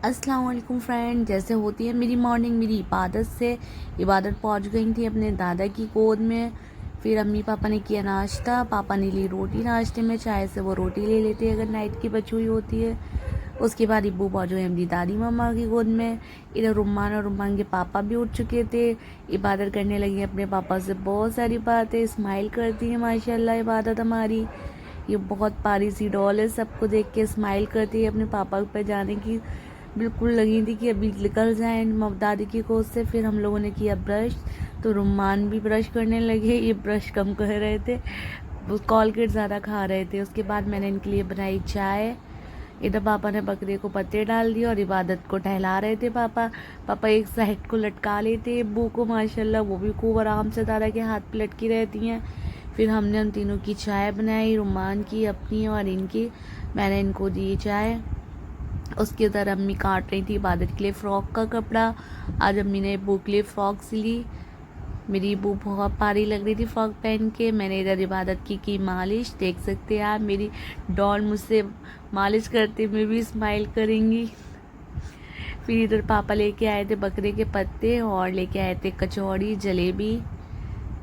अस्सलाम वालेकुम फ्रेंड। जैसे होती है मेरी मॉर्निंग, मेरी इबादत से इबादत पहुंच गई थी अपने दादा की गोद में। फिर अम्मी पापा ने किया नाश्ता, पापा ने ली रोटी नाश्ते में, चाय से वो रोटी ले लेते हैं अगर नाइट की बची हुई होती है। उसके बाद इब्बू पहुँच गए मेरी दादी मम्मा की गोद में। इधर रुम्मान और रुम्मान के पापा भी उठ चुके थे, इबादत करने लगी अपने पापा से बहुत सारी बातें, स्माइल करती है माशाल्लाह इबादत हमारी। ये बहुत प्यारी सी डॉल है, सबको देख के स्माइल करती है, अपने पापा पे जाने की बिल्कुल लगी थी कि अभी निकल जाए दादी की गोद से। फिर हम लोगों ने किया ब्रश, तो रुम्मान भी ब्रश करने लगे, ये ब्रश कम कर रहे थे, कॉलगेट ज़्यादा खा रहे थे। उसके बाद मैंने इनके लिए बनाई चाय। इधर पापा ने बकरे को पत्ते डाल दिए और इबादत को टहला रहे थे पापा। पापा एक साइड को लटका लेते अब्बू को, माशाल्लाह वो भी खूब आराम से दादा के हाथ पे लटकी रहती हैं। फिर हमने उन तीनों की चाय बनाई, रुम्मान की, अपनी और इनकी। मैंने इनको दी चाय। उसके उधर अम्मी काट रही थी इबादत के लिए फ़्रॉक का कपड़ा। आज अम्मी ने अब्बू के लिए फ़्रॉक सिली। मेरी अब्बू बहुत प्यारी लग रही थी फ़्रॉक पहन के। मैंने इधर इबादत की मालिश, देख सकते हैं आप मेरी डॉल मुझसे मालिश करते हुए भी स्माइल करेंगी। फिर इधर पापा लेके आए थे बकरे के पत्ते और लेके आए थे कचौड़ी जलेबी,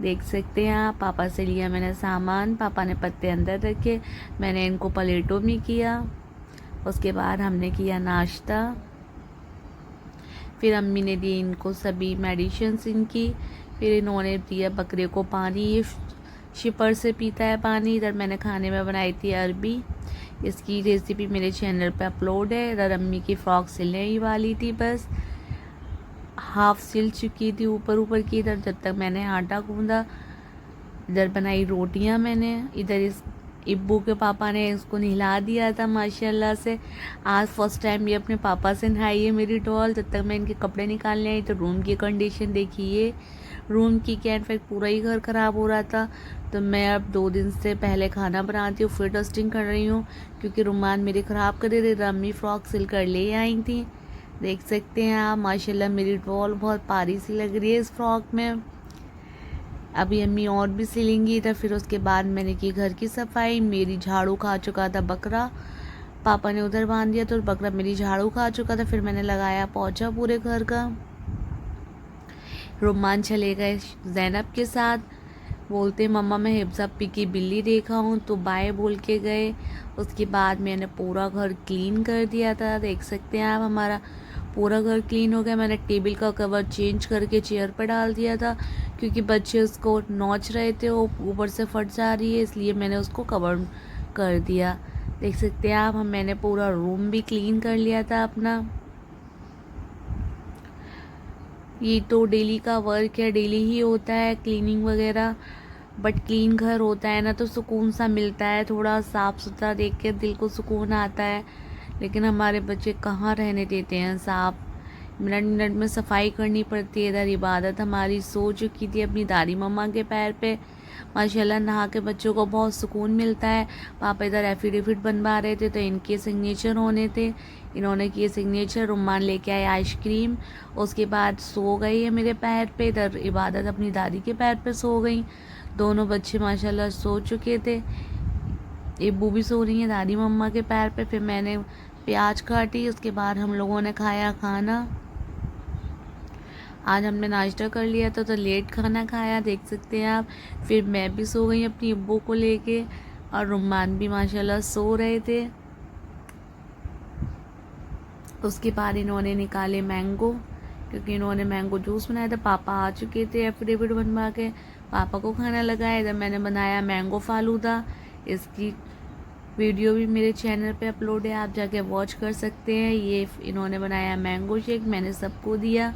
देख सकते हैं आप। पापा से लिया मैंने सामान, पापा ने पत्ते अंदर रखे, मैंने इनको प्लेटों में किया। उसके बाद हमने किया नाश्ता। फिर अम्मी ने दी इनको सभी मेडिसिन्स इनकी। फिर इन्होंने दिया बकरे को पानी, ये शिपर से पीता है पानी। इधर मैंने खाने में बनाई थी अरबी, इसकी रेसिपी मेरे चैनल पे अपलोड है। इधर अम्मी की फ़्रॉक सिलने ही वाली थी, बस हाफ सिल चुकी थी ऊपर ऊपर की। इधर जब तक मैंने आटा गूंदा, इधर बनाई रोटियां मैंने। इधर इस इब्बू के पापा ने इसको नहला दिया था माशाल्लाह से। आज फर्स्ट टाइम ये अपने पापा से नहाई है मेरी डॉल। जब तक मैं इनके कपड़े निकालने आई तो रूम की कंडीशन देखिए, रूम की क्या, इनफैक्ट पूरा ही घर ख़राब हो रहा था। तो मैं अब 2 दिन से पहले खाना बनाती हूँ, फिर डस्टिंग कर रही हूँ, क्योंकि रुमाल मेरे ख़राब कर दे रहे। अम्मी फ़्रॉक सिल कर ले आई थी, देख सकते हैं आप। माशाल्लाह मेरी डॉल बहुत प्यारी सी लग रही है इस फ्रॉक में। अभी अम्मी और भी सिलेंगी इधर। फिर उसके बाद मैंने की घर की सफाई। मेरी झाड़ू खा चुका था बकरा, पापा ने उधर बांध दिया तो बकरा मेरी झाड़ू खा चुका था। फिर मैंने लगाया पोंछा पूरे घर का। रुम्मान चले गए ज़ैनब के साथ, बोलते मम्मा मैं हिफ्ज़ा पी की बिल्ली देखा हूँ, तो बाय बोल के गए। उसके बाद मैंने पूरा घर क्लीन कर दिया था, देख सकते हैं आप हमारा पूरा घर क्लीन हो गया। मैंने टेबल का कवर चेंज करके चेयर पर डाल दिया था, क्योंकि बच्चे उसको नोच रहे थे, वो ऊपर से फट जा रही है, इसलिए मैंने उसको कवर कर दिया। देख सकते हैं आप, मैंने पूरा रूम भी क्लीन कर लिया था अपना। ये तो डेली का वर्क है, डेली ही होता है क्लीनिंग वगैरह, बट क्लीन घर होता है ना तो सुकून सा मिलता है, थोड़ा साफ़ सुथरा देख के दिल को सुकून आता है। लेकिन हमारे बच्चे कहाँ रहने देते हैं साफ, मिनट मिनट में सफाई करनी पड़ती है। इधर इबादत हमारी सो चुकी थी अपनी दादी मम्मा के पैर पे। माशाल्लाह नहा के बच्चों को बहुत सुकून मिलता है। पापा इधर एफिडेविट बनवा रहे थे तो इनके सिग्नेचर होने थे, इन्होंने किए सिग्नेचर। रुमान लेके आए आइसक्रीम, उसके बाद सो गई है मेरे पैर पे। इधर इबादत अपनी दादी के पैर पे सो गई। दोनों बच्चे माशाल्लाह सो चुके थे, इब्बू भी सो रही है दादी मम्मा के पैर पे। फिर मैंने प्याज काटी, उसके बाद हम लोगों ने खाया खाना। आज हमने नाश्ता कर लिया था तो लेट खाना खाया, देख सकते हैं आप। फिर मैं भी सो गई अपनी इब्बू को लेके, और रुमान भी माशाल्लाह सो रहे थे। उसके बाद इन्होंने निकाले मैंगो, क्योंकि इन्होंने मैंगो जूस बनाया था। पापा आ चुके थे एफिडेविट बनवा के, पापा को खाना लगाया। इधर मैंने बनाया मैंगो फालूदा, इसकी वीडियो भी मेरे चैनल पे अपलोड है, आप जाके वॉच कर सकते हैं। ये इन्होंने बनाया मैंगो शेक, मैंने सबको दिया,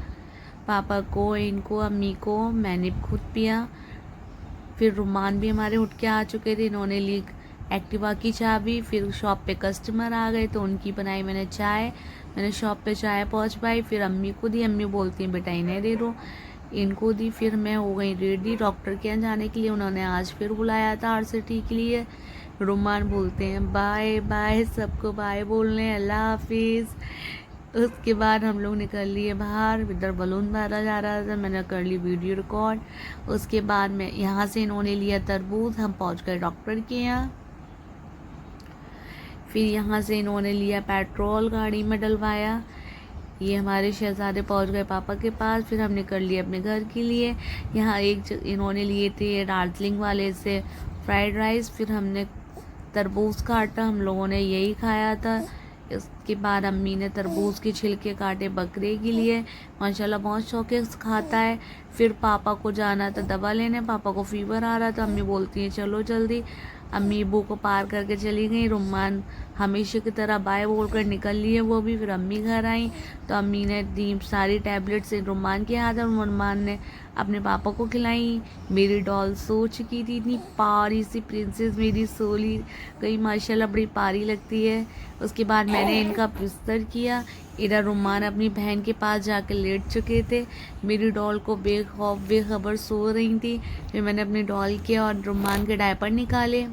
पापा को, इनको, अम्मी को, मैंने खुद पिया। फिर रुमान भी हमारे उठ के आ चुके थे, इन्होंने ली एक्टिवा की चाबी। फिर शॉप पे कस्टमर आ गए तो उनकी बनाई मैंने चाय, मैंने शॉप पे चाय पहुंच पाई। फिर अम्मी को दी, अम्मी बोलती हैं बेटा इन्हें दे दो, इनको दी। फिर मैं हो गई रेडी डॉक्टर के यहाँ जाने के लिए, उन्होंने आज फिर बुलाया था RCT के लिए। रुमान बोलते हैं बाय बाय, सबको बाय बोल रहे हैं, अल्लाह हाफिज़। उसके बाद हम लोग निकल लिए बाहर, इधर बलून मारा जा रहा था, मैंने कर ली वीडियो रिकॉर्ड। उसके बाद मैं यहाँ से इन्होंने लिया तरबूज, हम पहुँच गए डॉक्टर के यहाँ। फिर यहाँ से इन्होंने लिया पेट्रोल, गाड़ी में डलवाया। ये हमारे शहज़ादे पहुंच गए पापा के पास। फिर हमने कर लिया अपने घर के लिए। यहाँ इन्होंने लिए थे दार्जिलिंग वाले से फ्राइड राइस। फिर हमने तरबूज काटा, हम लोगों ने यही खाया था। इसके बाद अम्मी ने तरबूज के छिलके काटे बकरे के लिए, माशाल्लाह बहुत शौक़ से खाता है। फिर पापा को जाना था दवा लेने, पापा को फीवर आ रहा था। अम्मी बोलती हैं चलो जल्दी। अम्मी अबू को पार करके चली गई। रुम्मान हमेशा की तरह बाय बोलकर निकल लिए वो भी। फिर अम्मी घर आई तो अम्मी ने दी सारी टैबलेट्स रुम्मान के हाथ और रुम्मान ने अपने पापा को खिलाई। मेरी डॉल सो चुकी थी, इतनी प्यारी सी प्रिंसेस मेरी सोली गई, माशाल्लाह बड़ी प्यारी लगती है। उसके बाद मैंने इनका बिस्तर किया। इधर रुम्मान अपनी बहन के पास जाकर लेट चुके थे। मेरी डॉल को बेखौफ बेखबर सो रही थी। फिर मैंने अपनी डॉल के और रुम्मान के डायपर निकाले।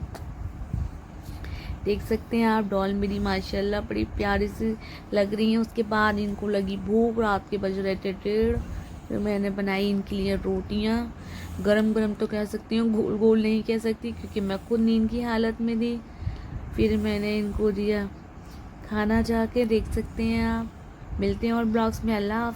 देख सकते हैं आप, डॉल मेरी माशाल्लाह बड़ी प्यारी सी लग रही है। उसके बाद इनको लगी भूख, रात के बज रहे थे 1:30। फिर मैंने बनाई इनके लिए रोटियां, गरम गरम तो कह सकती हूँ, गोल गोल नहीं कह सकती क्योंकि मैं खुद नींद की हालत में थी। फिर मैंने इनको दिया खाना जाके। देख सकते हैं आप। मिलते हैं और ब्लॉग्स में। अल्लाह हाफ़िज़।